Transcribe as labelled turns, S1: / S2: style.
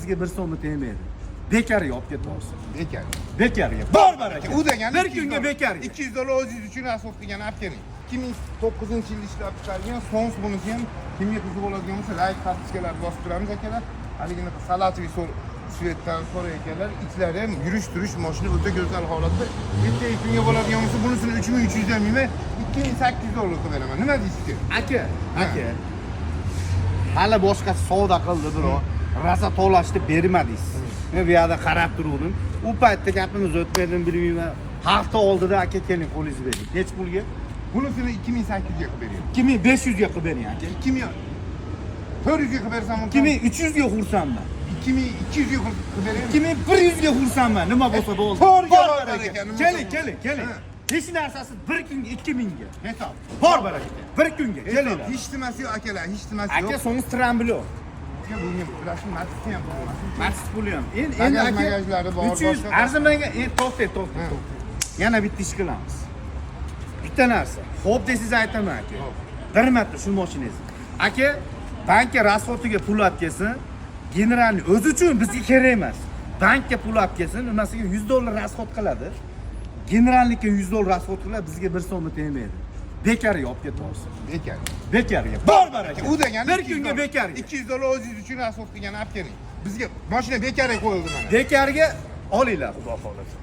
S1: bizga 1 so'm tegmaydi. Bekarga olib ketyapsiz.
S2: Bekar.
S1: Bekarga. Bor baraka.
S2: U degani
S1: bir kunga bekarga.
S2: $200 o'zingiz uchun asbob degan olib keling. 2009-yil ishlab chiqargan Sons bunisi ham kimga qiziq bo'ladigan bo'lsa, like kartochkalarni bosib turamiz akalar. Haligini salatoviy svetdan so'ray ekanlar. Ichlari ham yurish-turish mashina o'ta go'zal holatda. Bitta kunga bo'ladigan bo'lsa, bunisini 3300 dan emas, $2800 qilib beraman. Nima deysiz?
S1: Aka. Hali boshqa savdo qildi biroq. Rasa to'lashni bermadingiz. Men bu yerda qarab turdim. U paytda gapimiz o'tmaydimi bilmayman. Hafta oldida aka keling qo'lingizni bering. Nech pulga?
S2: Bunisini 2800 ga qilib beraman.
S1: 2500 ga qilib bering aka.
S2: 400 ga qilib bersam,
S1: 2300 ga xursanman.
S2: 2200 ga qilib beraman.
S1: 2100 ga xursanman. Nima bo'lsa bo'ldi.
S2: Bor ekan.
S1: Keling. Hech narsasi 1 kunga 2000 ga.
S2: Hisob.
S1: Bor baraka. 1 kunga kelinglar.
S2: Hech nimasi yo'q akalar, hech nimasi yo'q.
S1: Aka so'ngiz tramblyo.
S2: Bunga plastik matrisni ham qo'yamiz.
S1: Matris puli ham.
S2: Endi bagajlari bor,
S1: 300 arzimagan. To'xtang. Yana bitta ish qilamiz. Bitta narsa. Xo'p desiz aytaman aka. Bir marta shu mashinangizni. Aka, bankka rasxotiga pul olib kelsin. Generalni o'zi uchun bizga kerak emas. Bankka pul olib kelsin, nimasiga $100 rasxot qiladi. Generallikka $100 rasxot qiladi, bizga 1 so'm tegmaydi. Bekarga olib ketyapsiz. Bekarga. Bor baraka.
S2: U degani
S1: bir kunga bekarga.
S2: $200 o'zingiz uchun asbob degan olib keling. Bizga mashina bekarga qo'yildi mana.
S1: Bekarga olinglar, xudo xolasa.